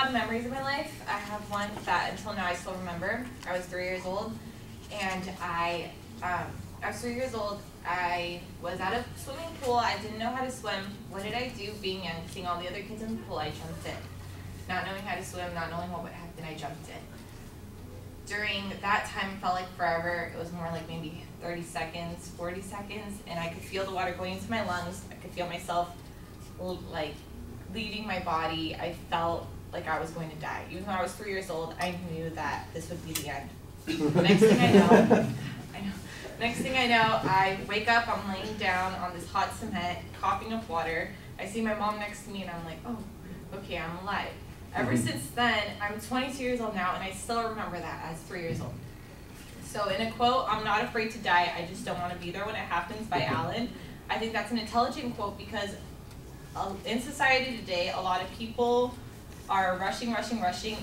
fond memories of my life. I have one that until now I still remember. I was 3 years old, and I was 3 years old. I was at a swimming pool. I didn't know how to swim. What did I do? Being young, seeing all the other kids in the pool, I jumped in. Not knowing how to swim, not knowing what would happen, I jumped in. During that time, it felt like forever. It was more like maybe 30 seconds, 40 seconds, and I could feel the water going into my lungs. I could feel myself like leaving my body. I felt like I was going to die. Even though I was 3 years old, I knew that this would be the end. Next thing I know, I wake up, I'm laying down on this hot cement, coughing up water. I see my mom next to me, and I'm like, oh, okay, I'm alive. Ever since then, I'm 22 years old now, and I still remember that as 3 years old. So in a quote, "I'm not afraid to die, I just don't want to be there when it happens" by Alan, I think that's an intelligent quote, because in society today, a lot of people are rushing,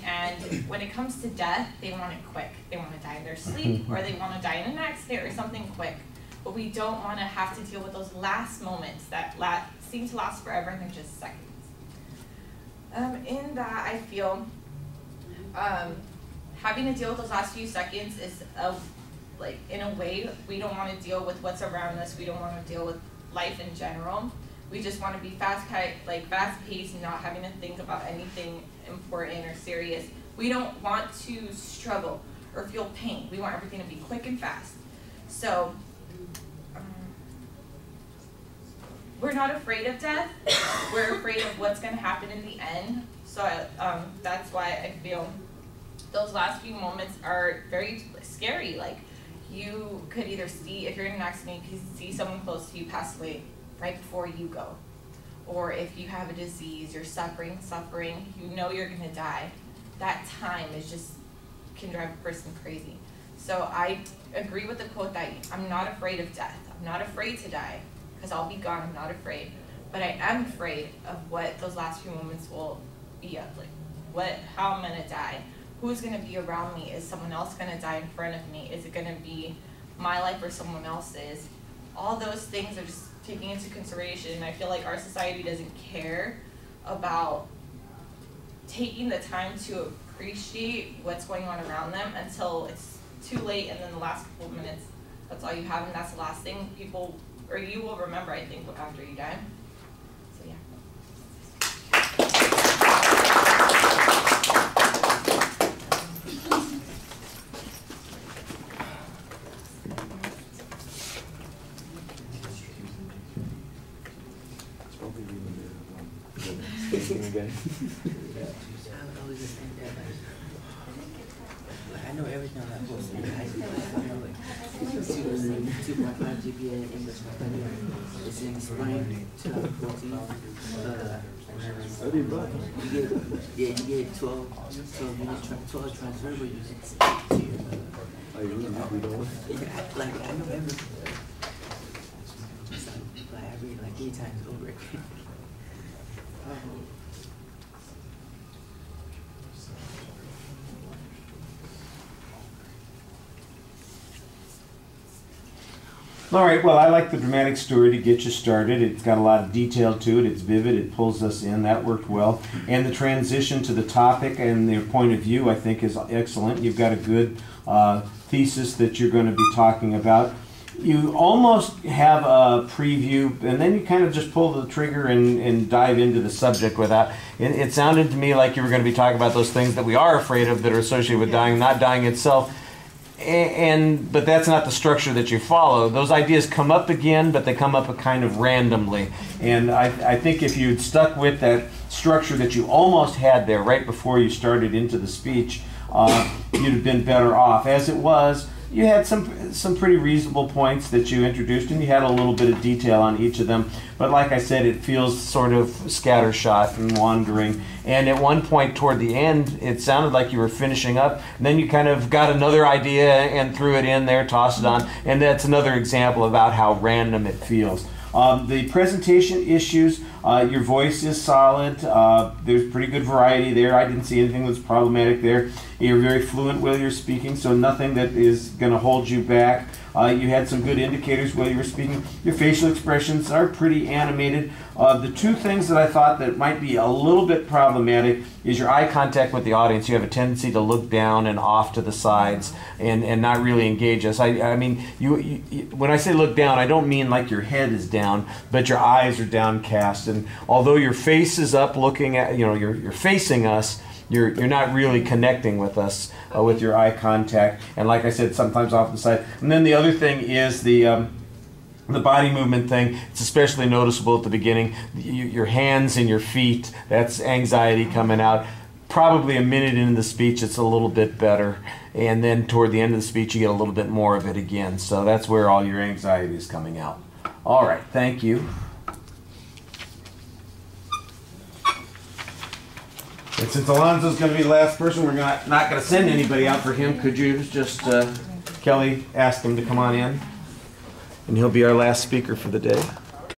and when it comes to death, they want it quick. They want to die in their sleep, or they want to die in an accident, or something quick. But we don't want to have to deal with those last moments that seem to last forever, and they're just seconds. In that, I feel having to deal with those last few seconds is like, in a way, we don't want to deal with what's around us. We don't want to deal with life in general. We just want to be fast-paced and not having to think about anything important or serious. We don't want to struggle or feel pain. We want everything to be quick and fast. So we're not afraid of death. We're afraid of what's going to happen in the end. So that's why I feel those last few moments are very scary. Like, you could either see, if you're in an accident, you can see someone close to you pass away right before you go. Or if you have a disease, you're suffering, you know you're going to die. That time can drive a person crazy. So I agree with the quote that I'm not afraid of death. I'm not afraid to die, because I'll be gone. I'm not afraid. But I am afraid of what those last few moments will be of. Like, how I'm going to die. Who's going to be around me? Is someone else going to die in front of me? Is it going to be my life or someone else's? All those things are just taking into consideration, and I feel like our society doesn't care about taking the time to appreciate what's going on around them until it's too late, and then the last couple of minutes, that's all you have, and that's the last thing people, or you will remember, I think, after you die. So yeah. Again. I know everything on that book. I know like 2.5 GPA in English. It's in spring 2014. You get 12 units, 12 transferable units. Oh, you really happy though? Yeah, like I know everything. So, like I read like 3 times over again. All right, well, I like the dramatic story to get you started. It's got a lot of detail to it. It's vivid. It pulls us in. That worked well. And the transition to the topic and their point of view, I think, is excellent. You've got a good thesis that you're going to be talking about. You almost have a preview, and then you kind of just pull the trigger and dive into the subject with that. It sounded to me like you were going to be talking about those things that we are afraid of that are associated with dying, not dying itself. But that's not the structure that you follow. Those ideas come up again, but they come up kind of randomly. And I think if you'd stuck with that structure that you almost had there right before you started into the speech, you'd have been better off. As it was, you had some pretty reasonable points that you introduced, and you had a little bit of detail on each of them. But like I said, it feels sort of scattershot and wandering. And at one point toward the end, it sounded like you were finishing up. And then you kind of got another idea and threw it in there, tossed it on. And that's another example about how random it feels. The presentation issues, your voice is solid. There's pretty good variety there. I didn't see anything that's problematic there. You're very fluent while you're speaking, so nothing that is going to hold you back. You had some good indicators while you were speaking. Your facial expressions are pretty animated. The two things that I thought that might be a little bit problematic is your eye contact with the audience. You have a tendency to look down and off to the sides and not really engage us. I mean, you, when I say look down, I don't mean like your head is down, but your eyes are downcast. And although your face is up looking at, you're facing us, you're not really connecting with us with your eye contact. And like I said, sometimes off the side. And then the other thing is the body movement thing. It's especially noticeable at the beginning. Your hands and your feet, that's anxiety coming out. Probably a minute into the speech, it's a little bit better. And then toward the end of the speech, you get a little bit more of it again. So that's where all your anxiety is coming out. All right, thank you. And since Alonzo's going to be the last person, we're not going to send anybody out for him. Could you just, Kelly, ask him to come on in? And he'll be our last speaker for the day.